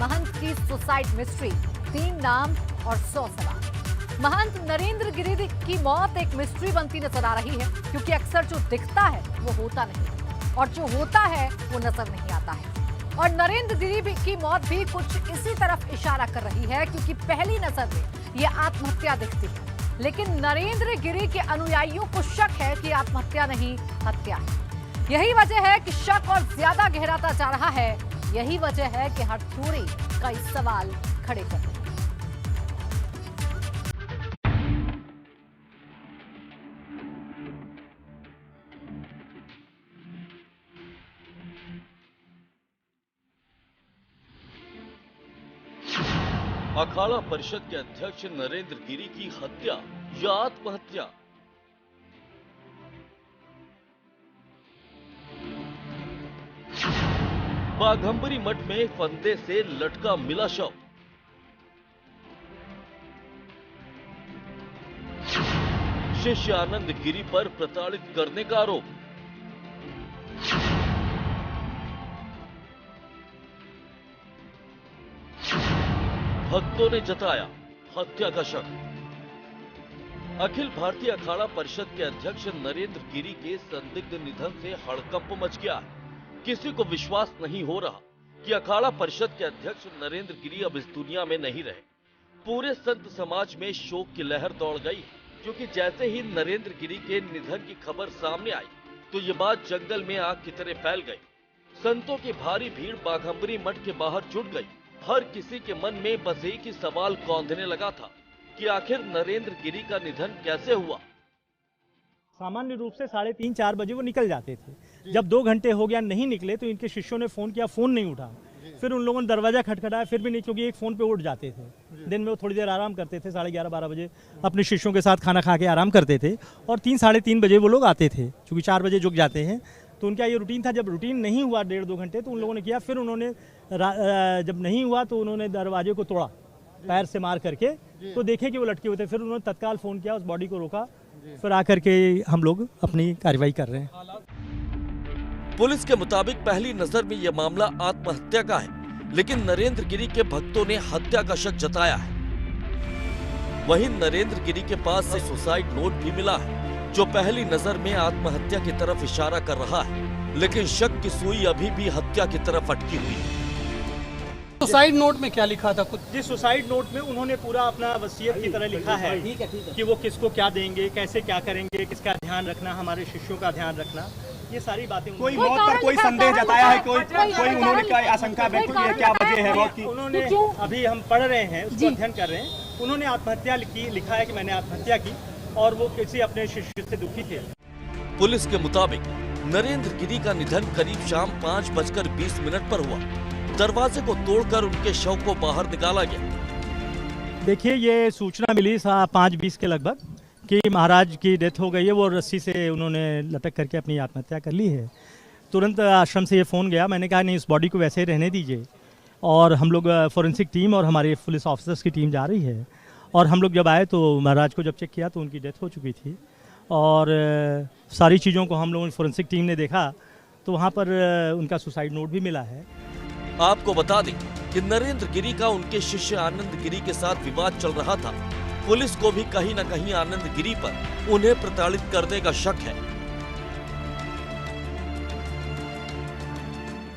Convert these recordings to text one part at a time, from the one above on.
महंत की suicide mystery, 3 नाम और 100 सवाल। महंत नरेंद्र गिरी की मौत एक मिस्ट्री बनती नजर आ रही है, क्योंकि अक्सर जो दिखता है वो होता नहीं और जो होता है वो नजर नहीं आता है। और नरेंद्र गिरी की मौत भी कुछ इसी तरफ इशारा कर रही है, क्योंकि पहली नजर में ये आत्महत्या दिखती है, लेकिन नरेंद्र गिरी के अनुयायियों को शक है कि आत्महत्या नहीं, हत्या है। यही वजह है कि शक और ज्यादा गहराता जा रहा है। यही वजह है कि हर थ्योरी कई सवाल खड़े कर रही है। अखाड़ा परिषद के अध्यक्ष नरेंद्र गिरी की हत्या या आत्महत्या? बाघंबरी मठ में फंदे से लटका मिला शव। शिष्य आनंद गिरी पर प्रताड़ित करने का आरोप। भक्तों ने जताया हत्या का शक। अखिल भारतीय अखाड़ा परिषद के अध्यक्ष नरेंद्र गिरी के संदिग्ध निधन से हड़कंप मच गया है। किसी को विश्वास नहीं हो रहा कि अखाड़ा परिषद के अध्यक्ष नरेंद्र गिरी अब इस दुनिया में नहीं रहे। पूरे संत समाज में शोक की लहर दौड़ गई, क्योंकि जैसे ही नरेंद्र गिरी के निधन की खबर सामने आई तो ये बात जंगल में आग की तरह फैल गई। संतों की भारी भीड़ बाघंबरी मठ के बाहर जुट गई। हर किसी के मन में बस एक ही सवाल कौंधने लगा था कि आखिर नरेंद्र गिरी का निधन कैसे हुआ। सामान्य रूप से 3:30-4 बजे वो निकल जाते थे। जब 2 घंटे हो गया नहीं निकले तो इनके शिष्यों ने फोन किया, फोन नहीं उठा। फिर उन लोगों ने दरवाजा खटखटाया, फिर भी नहीं, क्योंकि एक फोन पे उठ जाते थे। दिन में वो थोड़ी देर आराम करते थे, 11:30-12 बजे अपने शिष्यों के साथ खाना खा के आराम करते थे, और 3-3:30 बजे वो लोग आते थे, क्योंकि 4 बजे जुग जाते हैं। तो उनका ये रूटीन था। जब रूटीन नहीं हुआ 1.5-2 घंटे, तो उन लोगों ने किया, फिर उन्होंने जब नहीं हुआ तो उन्होंने दरवाजे को तोड़ा पैर से मार करके, तो देखे कि वो लटके हुए थे। फिर उन्होंने तत्काल फोन किया, उस बॉडी को रोका, फिर आकर के हम लोग अपनी कार्रवाई कर रहे हैं। पुलिस के मुताबिक पहली नजर में यह मामला आत्महत्या का है, लेकिन नरेंद्र गिरी के भक्तों ने हत्या का शक जताया है। वहीं नरेंद्र गिरी के पास से सुसाइड नोट भी मिला है, जो पहली नजर में आत्महत्या की तरफ इशारा कर रहा है, लेकिन शक की सुई अभी भी हत्या की तरफ अटकी हुई है। सुसाइड नोट में क्या लिखा था कुछ? जिस सुसाइड नोट में उन्होंने पूरा अपना वसीयत की तरह लिखा है कि वो किसको क्या देंगे, कैसे क्या करेंगे, किसका ध्यान रखना, हमारे शिष्यों का ध्यान रखना, ये सारी बातें। कोई मौत पर कोई संदेह जताया है? कोई उन्होंने क्या आशंका व्यक्त की है, क्या वजह है मौत की? उन्होंने, अभी हम पढ़ रहे हैं, उसको अध्ययन कर रहे हैं। उन्होंने आत्महत्या लिखा है कि मैंने आत्महत्या की, और वो किसी अपने शिष्य से दुखी थे। पुलिस के मुताबिक नरेंद्र गिरी का निधन करीब शाम 5:20 पर हुआ। दरवाजे को तोड़कर उनके शव को बाहर निकाला गया। देखिए, ये सूचना मिली 5:20 के लगभग कि महाराज की डेथ हो गई है। वो रस्सी से उन्होंने लटक करके अपनी आत्महत्या कर ली है। तुरंत आश्रम से ये फ़ोन गया। मैंने कहा नहीं, इस बॉडी को वैसे ही रहने दीजिए, और हम लोग फॉरेंसिक टीम और हमारे पुलिस ऑफिसर्स की टीम जा रही है। और हम लोग जब आए तो महाराज को जब चेक किया तो उनकी डेथ हो चुकी थी, और सारी चीज़ों को हम लोगों ने फॉरेंसिक टीम ने देखा तो वहाँ पर उनका सुसाइड नोट भी मिला है। आपको बता दें कि नरेंद्र गिरी का उनके शिष्य आनंद गिरी के साथ विवाद चल रहा था। पुलिस को भी कहीं न कहीं आनंद गिरी पर उन्हें प्रताड़ित करने का शक है।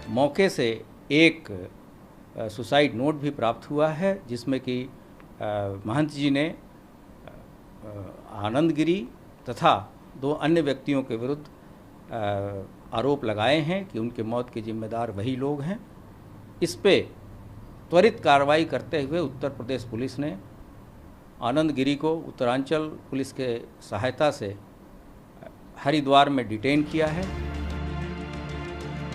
मौके से एक सुसाइड नोट भी प्राप्त हुआ है, जिसमें कि महंत जी ने आनंद गिरी तथा 2 अन्य व्यक्तियों के विरुद्ध आरोप लगाए हैं कि उनके मौत के जिम्मेदार वही लोग हैं। इस पे त्वरित कार्रवाई करते हुए उत्तर प्रदेश पुलिस ने आनंद गिरी को उत्तरांचल पुलिस के सहायता से हरिद्वार में डिटेन किया है।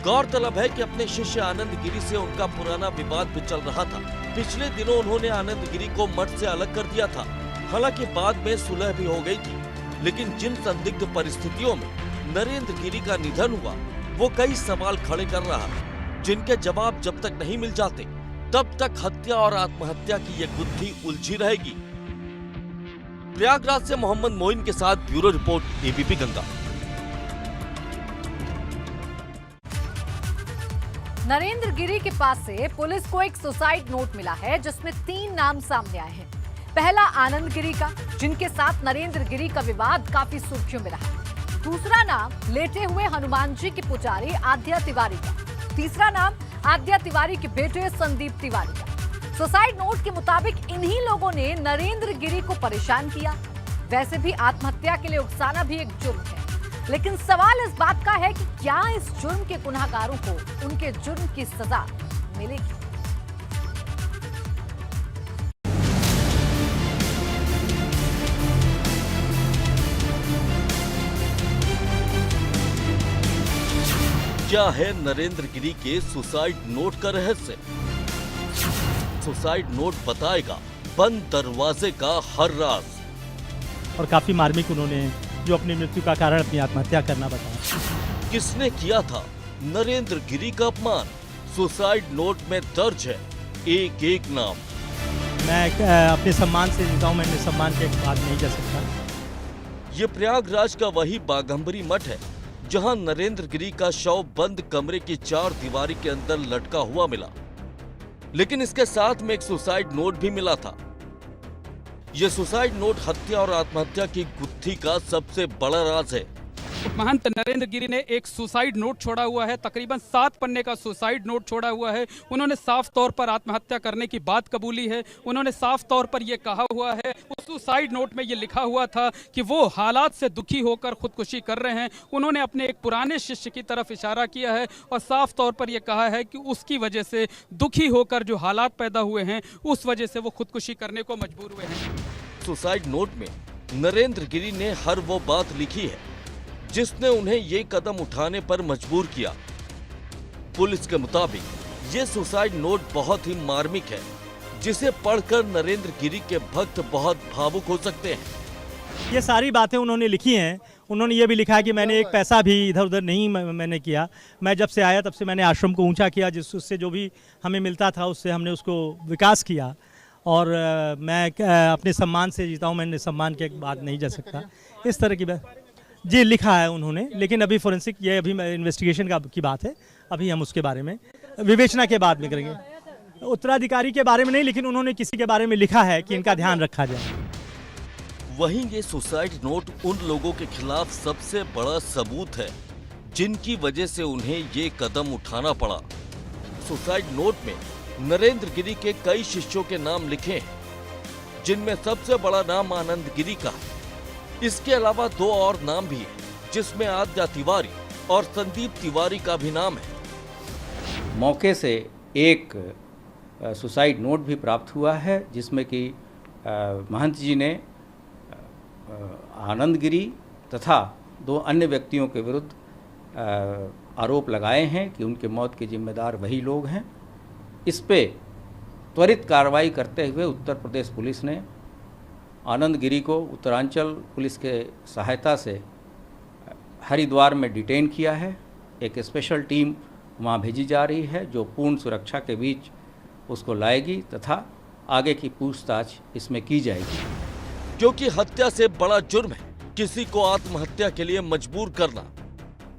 गौरतलब है कि अपने शिष्य आनंद गिरी से उनका पुराना विवाद भी चल रहा था। पिछले दिनों उन्होंने आनंद गिरी को मठ से अलग कर दिया था। हालांकि बाद में सुलह भी हो गई थी, लेकिन जिन संदिग्ध परिस्थितियों में नरेंद्र गिरी का निधन हुआ, वो कई सवाल खड़े कर रहा है, जिनके जवाब जब तक नहीं मिल जाते तब तक हत्या और आत्महत्या की ये गुत्थी उलझी रहेगी। प्रयागराज से मोहम्मद मोइन के साथ bureau report, ABP Ganga. Narendra Giri के पास से पुलिस को एक सुसाइड नोट मिला है जिसमें 3 नाम सामने आए हैं। पहला आनंद गिरी का, जिनके साथ नरेंद्र गिरी का विवाद काफी सुर्खियों में रहा। दूसरा नाम लेटे हुए हनुमान जी के पुजारी आद्या तिवारी का। तीसरा नाम आद्या तिवारी के बेटे संदीप तिवारी का। सुसाइड नोट के मुताबिक इन्हीं लोगों ने नरेंद्र गिरी को परेशान किया। वैसे भी आत्महत्या के लिए उकसाना भी एक जुर्म है, लेकिन सवाल इस बात का है कि क्या इस जुर्म के गुनहगारों को उनके जुर्म की सजा मिलेगी। क्या है नरेंद्र गिरी के सुसाइड नोट का रहस्य? सुसाइड नोट बताएगा बंद दरवाजे का हर राज। और काफ़ी मार्मिक उन्होंने जो अपनी मृत्यु का कारण अपनी आत्महत्या करना बताया। किसने किया था नरेंद्र गिरी का अपमान? सुसाइड नोट में दर्ज है एक एक नाम। मैं अपने सम्मान से जीता हूँ, मैं सम्मान के बाद नहीं जा सकता। ये प्रयागराज का वही बाघंबरी मठ है जहां नरेंद्र गिरी का शव बंद कमरे की 4 दीवारी के अंदर लटका हुआ मिला, लेकिन इसके साथ में एक सुसाइड नोट भी मिला था। ये सुसाइड नोट हत्या और आत्महत्या की गुत्थी का सबसे बड़ा राज है। महंत नरेंद्र गिरी ने एक सुसाइड नोट छोड़ा हुआ है, तकरीबन 7 पन्ने का सुसाइड नोट छोड़ा हुआ है। उन्होंने साफ तौर पर आत्महत्या करने की बात कबूली है। उन्होंने साफ तौर पर यह कहा हुआ है, उस सुसाइड नोट में ये लिखा हुआ था कि वो हालात से दुखी होकर खुदकुशी कर रहे हैं। उन्होंने अपने एक पुराने शिष्य की तरफ इशारा किया है और साफ तौर पर यह कहा है कि उसकी वजह से दुखी होकर जो हालात पैदा हुए हैं उस वजह से वो खुदकुशी करने को मजबूर हुए हैं। सुसाइड नोट में नरेंद्र गिरी ने हर वो बात लिखी है जिसने उन्हें ये कदम उठाने पर मजबूर किया। पुलिस के मुताबिक ये सुसाइड नोट बहुत ही मार्मिक है, जिसे पढ़कर नरेंद्र गिरी के भक्त बहुत भावुक हो सकते हैं। ये सारी बातें उन्होंने लिखी हैं। उन्होंने ये भी लिखा है कि मैंने एक पैसा भी इधर उधर नहीं मैंने किया। मैं जब से आया तब से मैंने आश्रम को ऊंचा किया, उससे जो भी हमें मिलता था उससे हमने उसको विकास किया। और मैं अपने सम्मान से जीता हूँ, मैं सम्मान के बाद नहीं जा सकता। इस तरह की बात जी लिखा है उन्होंने, लेकिन अभी फोरेंसिक ये अभी इन्वेस्टिगेशन की बात है। अभी हम उसके बारे में विवेचना के बाद में करेंगे। उत्तराधिकारी के बारे में नहीं, लेकिन उन्होंने किसी के बारे में लिखा है कि इनका ध्यान रखा जाए। वहीं ये सुसाइड नोट उन लोगों के खिलाफ सबसे बड़ा सबूत है जिनकी वजह से उन्हें ये कदम उठाना पड़ा। सुसाइड नोट में नरेंद्र गिरी के कई शिष्यों के नाम लिखे हैं, जिनमें सबसे बड़ा नाम आनंद गिरी का है। इसके अलावा 2 और नाम भी हैं, जिसमें आद्या तिवारी और संदीप तिवारी का भी नाम है। मौके से एक सुसाइड नोट भी प्राप्त हुआ है, जिसमें कि महंत जी ने आनंद गिरी तथा 2 अन्य व्यक्तियों के विरुद्ध आरोप लगाए हैं कि उनके मौत के जिम्मेदार वही लोग हैं। इस पे त्वरित कार्रवाई करते हुए उत्तर प्रदेश पुलिस ने आनंद गिरी को उत्तरांचल पुलिस के सहायता से हरिद्वार में डिटेन किया है। एक स्पेशल टीम वहां भेजी जा रही है जो पूर्ण सुरक्षा के बीच उसको लाएगी तथा आगे की पूछताछ इसमें की जाएगी। क्योंकि हत्या से बड़ा जुर्म है किसी को आत्महत्या के लिए मजबूर करना।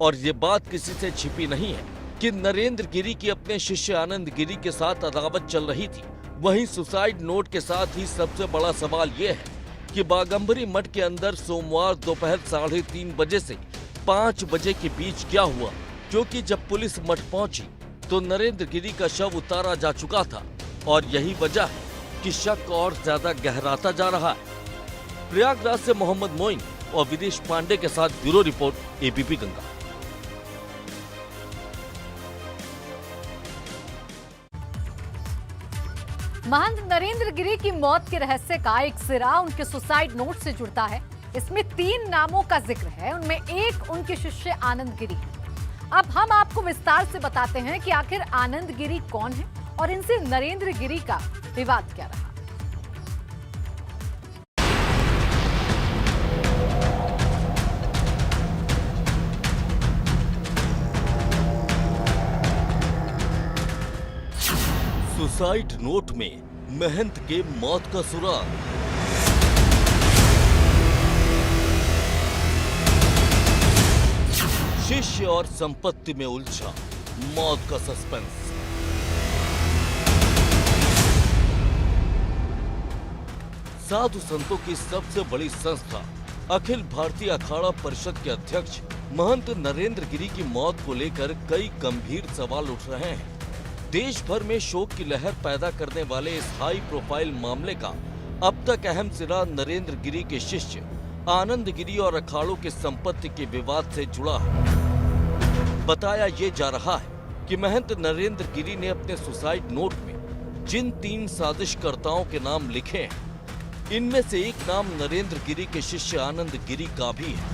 और ये बात किसी से छिपी नहीं है कि नरेंद्र गिरी की अपने शिष्य आनंद गिरी के साथ अदावत चल रही थी। वहीं सुसाइड नोट के साथ ही सबसे बड़ा सवाल ये है कि बाघंबरी मठ के अंदर सोमवार दोपहर 3:30 बजे से 5 बजे के बीच क्या हुआ, क्योंकि जब पुलिस मठ पहुंची तो नरेंद्र गिरी का शव उतारा जा चुका था। और यही वजह है कि शक और ज्यादा गहराता जा रहा है। प्रयागराज से मोहम्मद मोइन और विदेश पांडे के साथ ब्यूरो रिपोर्ट, एबीपी गंगा। महंत नरेंद्र गिरी की मौत के रहस्य का एक सिरा उनके सुसाइड नोट से जुड़ता है। इसमें 3 नामों का जिक्र है, उनमें एक उनके शिष्य आनंद गिरी है। अब हम आपको विस्तार से बताते हैं कि आखिर आनंद गिरी कौन है और इनसे नरेंद्र गिरी का विवाद क्या रहा। सुसाइड नोट में महंत के मौत का सुराग। शिष्य और संपत्ति में उलझा मौत का सस्पेंस। साधु संतों की सबसे बड़ी संस्था अखिल भारतीय अखाड़ा परिषद के अध्यक्ष महंत नरेंद्र गिरी की मौत को लेकर कई गंभीर सवाल उठ रहे हैं। देश भर में शोक की लहर पैदा करने वाले इस हाई प्रोफाइल मामले का अब तक अहम सिरा नरेंद्र गिरी के शिष्य आनंद गिरी और अखाड़ों की संपत्ति के विवाद से जुड़ा है। बताया ये जा रहा है कि महंत नरेंद्र गिरी ने अपने सुसाइड नोट में जिन 3 साजिशकर्ताओं के नाम लिखे हैं, इनमें से एक नाम नरेंद्र गिरी के शिष्य आनंद गिरी का भी है।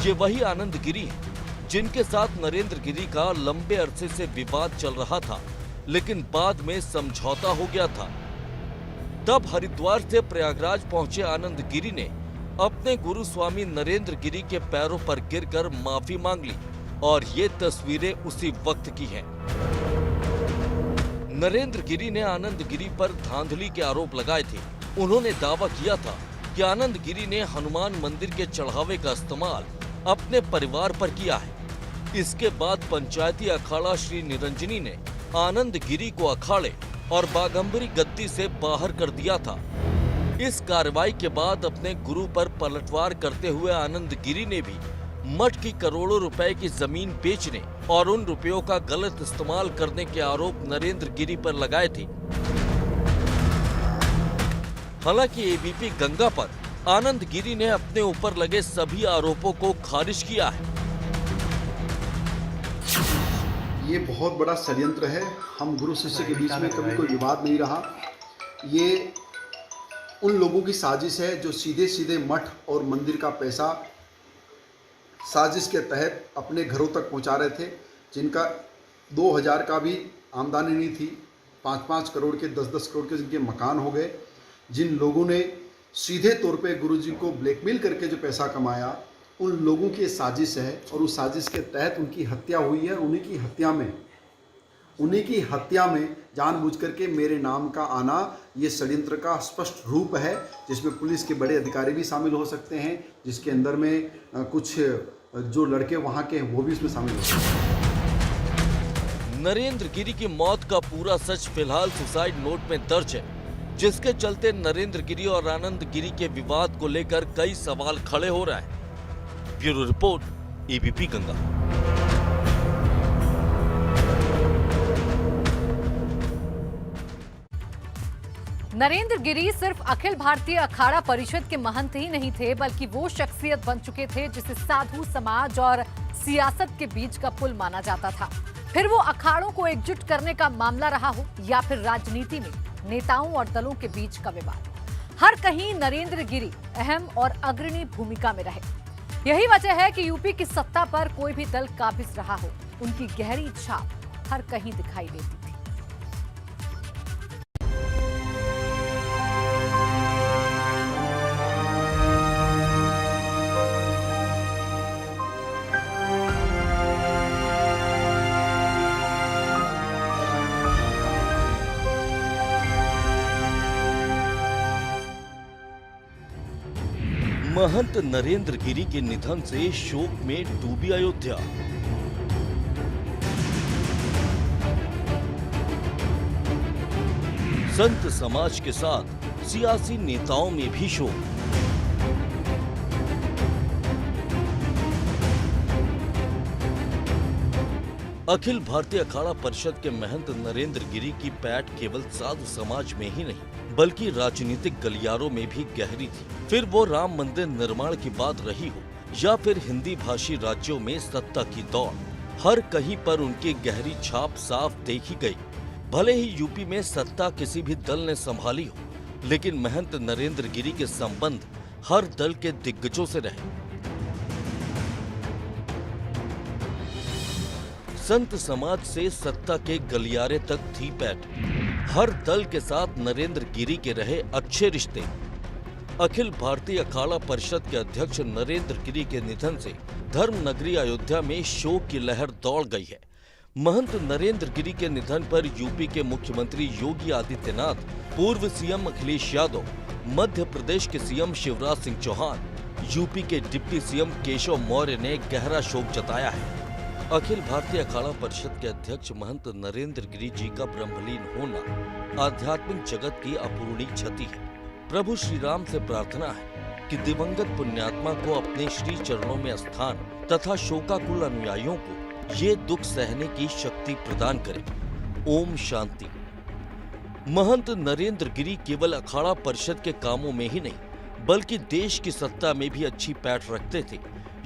ये वही आनंद गिरी है जिनके साथ नरेंद्र गिरी का लंबे अरसे से विवाद चल रहा था, लेकिन बाद में समझौता हो गया था। तब हरिद्वार से प्रयागराज पहुंचे आनंद गिरी ने अपने गुरु स्वामी नरेंद्र गिरी के पैरों पर गिरकर माफी मांग ली और ये तस्वीरें उसी वक्त की हैं। नरेंद्र गिरी ने आनंद गिरी पर धांधली के आरोप लगाए थे। उन्होंने दावा किया था कि आनंद गिरी ने हनुमान मंदिर के चढ़ावे का इस्तेमाल अपने परिवार पर किया है। इसके बाद पंचायती अखाड़ा श्री निरंजनी ने आनंद गिरी को अखाड़े और बागंबरी गद्दी से बाहर कर दिया था। इस कार्रवाई के बाद अपने गुरु पर पलटवार करते हुए आनंद गिरी ने भी मठ की करोड़ों रुपए की जमीन बेचने और उन रुपयों का गलत इस्तेमाल करने के आरोप नरेंद्र गिरी पर लगाए थे। हालांकि एबीपी गंगा पर आनंद गिरी ने अपने ऊपर लगे सभी आरोपों को खारिज किया है। ये बहुत बड़ा षड्यंत्र है। हम गुरु शिष्य के बीच में कभी कोई विवाद नहीं रहा। ये उन लोगों की साजिश है जो सीधे सीधे मठ और मंदिर का पैसा साजिश के तहत अपने घरों तक पहुंचा रहे थे, जिनका 2000 का भी आमदनी नहीं थी। 5-5 करोड़ के 10-10 करोड़ के जिनके मकान हो गए। जिन लोगों ने सीधे तौर पे गुरुजी को ब्लैकमेल करके जो पैसा कमाया, उन लोगों की साजिश है और उस साजिश के तहत उनकी हत्या हुई है। उन्हीं की हत्या में जानबूझ करके मेरे नाम का आना ये षड्यंत्र का स्पष्ट रूप है, जिसमें पुलिस के बड़े अधिकारी भी शामिल हो सकते हैं, जिसके अंदर में कुछ जो लड़के वहाँ के हैं वो भी इसमें शामिल हो सकते हैं। नरेंद्र गिरी की मौत का पूरा सच फिलहाल सुसाइड नोट में दर्ज है, जिसके चलते नरेंद्र गिरी और आनंद गिरी के विवाद को लेकर कई सवाल खड़े हो रहे हैं। Bureau report, ABP Ganga. Narendra Giri सिर्फ अखिल भारतीय अखाड़ा परिषद के महंत ही नहीं थे, बल्कि वो शख्सियत बन चुके थे जिसे साधु समाज और सियासत के बीच का पुल माना जाता था। फिर वो अखाड़ों को एकजुट करने का मामला रहा हो या फिर राजनीति में नेताओं और दलों के बीच का विवाद, हर कहीं नरेंद्र गिरी अहम और अग्रणी भूमिका में रहे। यही वजह है कि यूपी की सत्ता पर कोई भी दल काबिज रहा हो, उनकी गहरी छाप हर कहीं दिखाई देती थी। महंत नरेंद्र गिरी के निधन से शोक में डूबी अयोध्या। संत समाज के साथ सियासी नेताओं में भी शोक। अखिल भारतीय अखाड़ा परिषद के महंत नरेंद्र गिरी की पैठ केवल साधु समाज में ही नहीं बल्कि राजनीतिक गलियारों में भी गहरी थी। फिर वो राम मंदिर निर्माण की बात रही हो या फिर हिंदी भाषी राज्यों में सत्ता की दौड़, हर कहीं पर उनकी गहरी छाप साफ देखी गई। भले ही यूपी में सत्ता किसी भी दल ने संभाली हो, लेकिन महंत नरेंद्र गिरी के संबंध हर दल के दिग्गजों से रहे। संत समाज से सत्ता के गलियारे तक थी पैठ। हर दल के साथ नरेंद्र गिरी के रहे अच्छे रिश्ते। अखिल भारतीय अखाड़ा परिषद के अध्यक्ष नरेंद्र गिरी के निधन से धर्म नगरी अयोध्या में शोक की लहर दौड़ गई है। महंत नरेंद्र गिरी के निधन पर यूपी के मुख्यमंत्री योगी आदित्यनाथ, पूर्व सीएम अखिलेश यादव, मध्य प्रदेश के सीएम शिवराज सिंह चौहान, यूपी के डिप्टी सीएम केशव मौर्य ने गहरा शोक जताया है। अखिल भारतीय अखाड़ा परिषद के अध्यक्ष महंत नरेंद्र गिरी जी का ब्रह्मलीन होना आध्यात्मिक जगत की अपूर्णीय क्षति है। प्रभु श्री राम से प्रार्थना है कि दिवंगत पुण्यात्मा को अपने श्री चरणों में स्थान तथा शोकाकुल अनुयायियों को ये दुख सहने की शक्ति प्रदान करे। ओम शांति। महंत नरेंद्र गिरी केवल अखाड़ा परिषद के कामों में ही नहीं बल्कि देश की सत्ता में भी अच्छी पैठ रखते थे।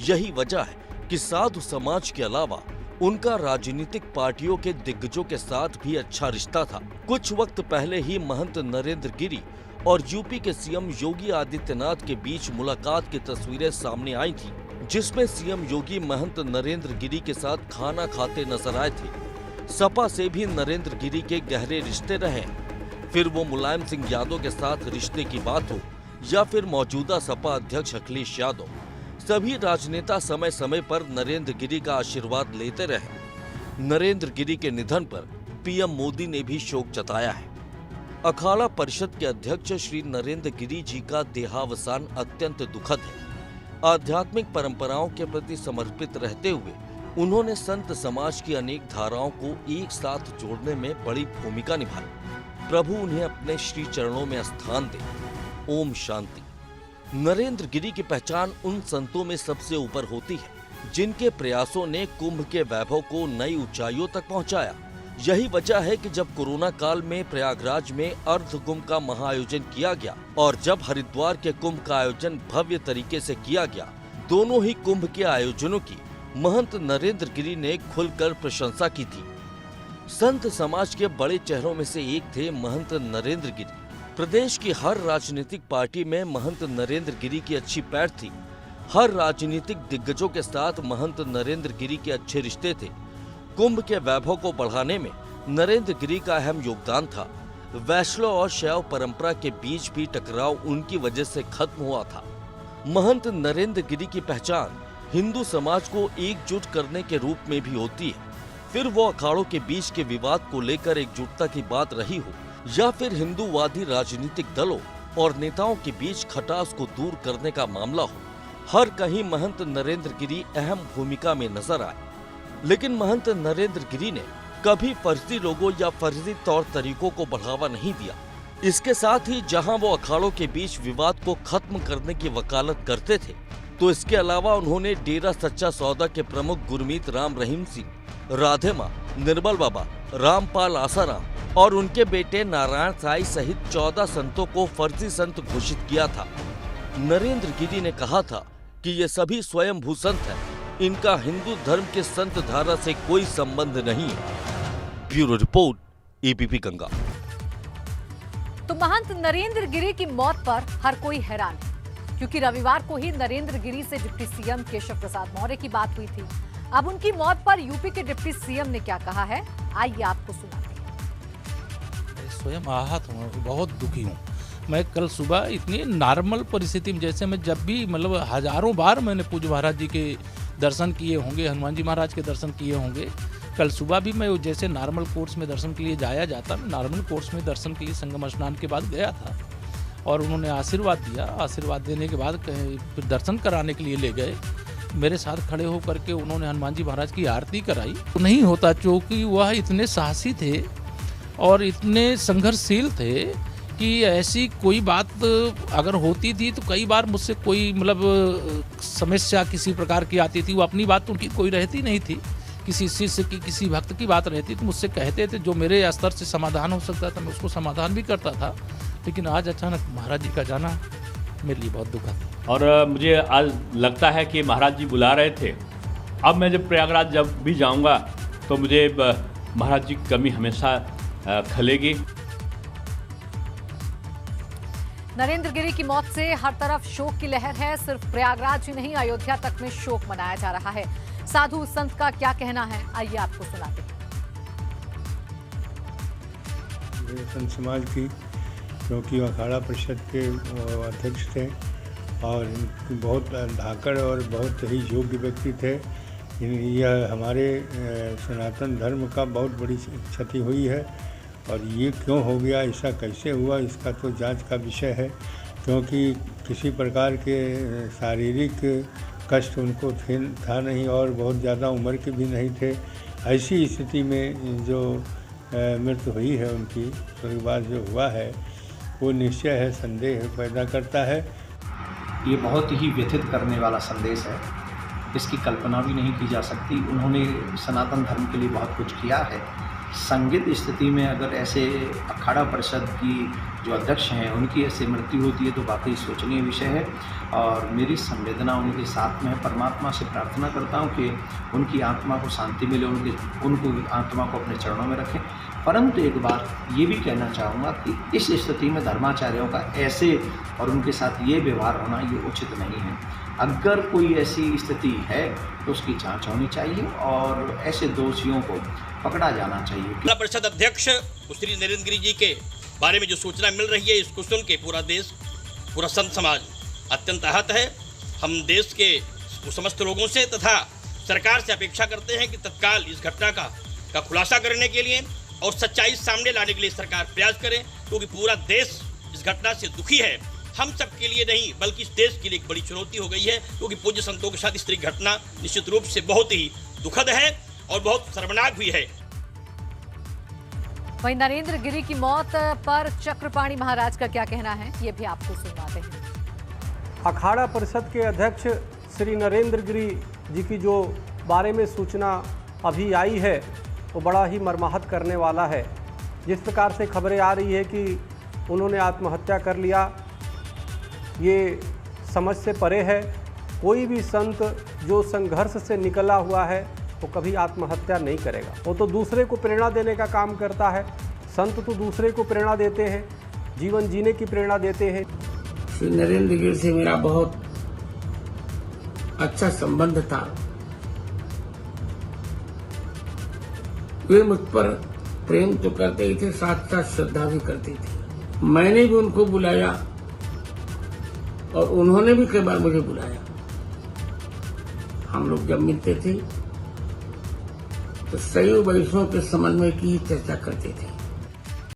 यही वजह है कि साधु समाज के अलावा उनका राजनीतिक पार्टियों के दिग्गजों के साथ भी अच्छा रिश्ता था। कुछ वक्त पहले ही महंत नरेंद्र गिरी और यूपी के सीएम योगी आदित्यनाथ के बीच मुलाकात की तस्वीरें सामने आई थी, जिसमें सीएम योगी महंत नरेंद्र गिरी के साथ खाना खाते नजर आए थे। सपा से भी नरेंद्र गिरी के गहरे रिश्ते रहे। फिर वो मुलायम सिंह यादव के साथ रिश्ते की बात हो या फिर मौजूदा सपा अध्यक्ष अखिलेश यादव, सभी राजनेता समय समय पर नरेंद्र गिरी का आशीर्वाद लेते रहे। नरेंद्र गिरी के निधन पर पीएम मोदी ने भी शोक जताया है। अखाड़ा परिषद के अध्यक्ष श्री नरेंद्र गिरी जी का देहावसान अत्यंत दुखद है। आध्यात्मिक परंपराओं के प्रति समर्पित रहते हुए उन्होंने संत समाज की अनेक धाराओं को एक साथ जोड़ने में बड़ी भूमिका निभाई। प्रभु उन्हें अपने श्री चरणों में स्थान दे। ओम शांति। नरेंद्र गिरी की पहचान उन संतों में सबसे ऊपर होती है जिनके प्रयासों ने कुंभ के वैभव को नई ऊंचाइयों तक पहुंचाया। यही वजह है कि जब कोरोना काल में प्रयागराज में अर्ध कुंभ का महाआयोजन किया गया और जब हरिद्वार के कुंभ का आयोजन भव्य तरीके से किया गया, दोनों ही कुंभ के आयोजनों की महंत नरेंद्र गिरी ने खुलकर प्रशंसा की थी। संत समाज के बड़े चेहरों में से एक थे महंत नरेंद्र गिरी। प्रदेश की हर राजनीतिक पार्टी में महंत नरेंद्र गिरी की अच्छी पैठ थी। हर राजनीतिक दिग्गजों के साथ महंत नरेंद्र गिरी के अच्छे रिश्ते थे। कुंभ के वैभव को बढ़ाने में नरेंद्र गिरी का अहम योगदान था। वैष्णव और शैव परंपरा के बीच भी टकराव उनकी वजह से खत्म हुआ था। महंत नरेंद्र गिरी की पहचान हिंदू समाज को एकजुट करने के रूप में भी होती है। फिर वो अखाड़ों के बीच के विवाद को लेकर एकजुटता की बात रही हो या फिर हिंदूवादी राजनीतिक दलों और नेताओं के बीच खटास को दूर करने का मामला हो, हर कहीं महंत नरेंद्र गिरी अहम भूमिका में नजर आए। लेकिन महंत नरेंद्र गिरी ने कभी फर्जी लोगों या फर्जी तौर तरीकों को बढ़ावा नहीं दिया। इसके साथ ही जहां वो अखाड़ों के बीच विवाद को खत्म करने की वकालत करते थे, तो इसके अलावा उन्होंने डेरा सच्चा सौदा के प्रमुख गुरमीत राम रहीम सिंह, राधे माँ, निर्मल बाबा, रामपाल आसाराम और उनके बेटे नारायण साई सहित 14 संतों को फर्जी संत घोषित किया था। नरेंद्र गिरी ने कहा था कि ये सभी स्वयं भू संत हैं, इनका हिंदू धर्म के संत धारा से कोई संबंध नहीं है। Bureau report, ABP Ganga. तो महंत नरेंद्र गिरी की मौत पर हर कोई हैरान है, क्योंकि रविवार को ही नरेंद्र गिरी से डिप्टी सीएम केशव प्रसाद मौर्य की बात हुई थी। अब उनकी मौत पर यूपी के डिप्टी सीएम ने क्या कहा है, आइए आपको सुनाते हैं। मैं स्वयं आहत हूँ, बहुत दुखी हूँ। मैं कल सुबह इतनी नॉर्मल परिस्थिति में, जैसे मैं जब भी मतलब हजारों बार मैंने पूज्य महाराज जी के दर्शन किए होंगे, हनुमान जी महाराज के दर्शन किए होंगे, कल सुबह भी मैं जैसे नॉर्मल कोर्स में दर्शन के लिए जाया जाता, मैं नॉर्मल कोर्स में दर्शन के लिए संगम स्नान के बाद गया था और उन्होंने आशीर्वाद दिया। आशीर्वाद देने के बाद फिर दर्शन कराने के लिए ले गए। मेरे साथ खड़े होकर के उन्होंने हनुमान जी महाराज की आरती कराई। तो नहीं होता, क्योंकि वह इतने साहसी थे और इतने संघर्षशील थे कि ऐसी कोई बात अगर होती थी तो कई बार मुझसे कोई मतलब समस्या किसी प्रकार की आती थी, वो अपनी बात उनकी कोई रहती नहीं थी। किसी शिष्य की, किसी भक्त की बात रहती तो मुझसे कहते थे, जो मेरे स्तर से समाधान हो सकता था मैं उसको समाधान भी करता था। लेकिन आज अचानक महाराज जी का जाना मेरे लिए बहुत दुखद है। और मुझे आज लगता है कि महाराज जी बुला रहे थे। अब मैं जब प्रयागराज जब भी जाऊंगा तो मुझे महाराज जी की कमी हमेशा खलेगी। नरेंद्र गिरी की मौत से हर तरफ शोक की लहर है। सिर्फ प्रयागराज ही नहीं, अयोध्या तक में शोक मनाया जा रहा है। साधु संत का क्या कहना है, आइए आपको सुनाते हैं। संत समाज की, क्योंकि अखाड़ा परिषद के अध्यक्ष थे और बहुत धाकड़ और बहुत ही योग्य व्यक्ति थे। यह हमारे सनातन धर्म का बहुत बड़ी क्षति हुई है और ये क्यों हो गया, ऐसा कैसे हुआ, इसका तो जांच का विषय है। क्योंकि किसी प्रकार के शारीरिक कष्ट उनको था नहीं और बहुत ज़्यादा उम्र के भी नहीं थे। ऐसी स्थिति में जो मृत्यु हुई है उनकी, स्वर्गवास जो हुआ है, वो निश्चय है संदेह पैदा करता है। ये बहुत ही व्यथित करने वाला संदेश है, इसकी कल्पना भी नहीं की जा सकती। उन्होंने सनातन धर्म के लिए बहुत कुछ किया है। संदिग्ध स्थिति में अगर ऐसे अखाड़ा परिषद की जो अध्यक्ष हैं उनकी ऐसे मृत्यु होती है तो वाकई सोचनीय विषय है और मेरी संवेदना उनके साथ में है। परमात्मा से प्रार्थना करता हूं कि उनकी आत्मा को शांति मिले, उनको आत्मा को अपने चरणों में रखें। परंतु एक बात ये भी कहना चाहूँगा कि इस स्थिति में धर्माचार्यों का ऐसे और उनके साथ ये व्यवहार होना ये उचित नहीं है। अगर कोई ऐसी स्थिति है तो उसकी जांच होनी चाहिए और ऐसे दोषियों को पकड़ा जाना चाहिए। जिला परिषद अध्यक्ष श्री नरेंद्र गिरी जी के बारे में जो सूचना मिल रही है, इसको सुन के पूरा देश, पूरा संत समाज अत्यंत आहत है। हम देश के समस्त लोगों से तथा सरकार से अपेक्षा करते हैं कि तत्काल इस घटना का खुलासा करने के लिए और सच्चाई सामने लाने के लिए सरकार प्रयास करे, क्योंकि पूरा देश इस घटना से दुखी है। हम सब के लिए नहीं बल्कि इस देश के लिए एक बड़ी चुनौती हो गई है, क्योंकि पूज्य संतों के साथ इस तरह की घटना निश्चित रूप से बहुत ही दुखद है और बहुत शर्मनाक भी है। वहीं नरेंद्र गिरी की मौत पर चक्रपाणी महाराज का क्या कहना है, ये भी आपको सुनवाते हैं। अखाड़ा परिषद के अध्यक्ष श्री नरेंद्र गिरी जी की जो बारे में सूचना अभी आई है वो बड़ा ही मर्माहत करने वाला है। जिस प्रकार से खबरें आ रही है कि उन्होंने आत्महत्या कर लिया, ये समझ से परे है। कोई भी संत जो संघर्ष से निकला हुआ है वो कभी आत्महत्या नहीं करेगा, वो तो दूसरे को प्रेरणा देने का काम करता है। संत तो दूसरे को प्रेरणा देते हैं, जीवन जीने की प्रेरणा देते हैं। श्री नरेंद्र गिरी से मेरा बहुत अच्छा संबंध था। वे मुझ पर प्रेम तो करते ही थे, साथ साथ श्रद्धा भी करते थे। मैंने भी उनको बुलाया और उन्होंने भी कई बार मुझे बुलाया। हम लोग जब मिलते थे तो शैव वैष्णव के समन्वय की चर्चा करते थे।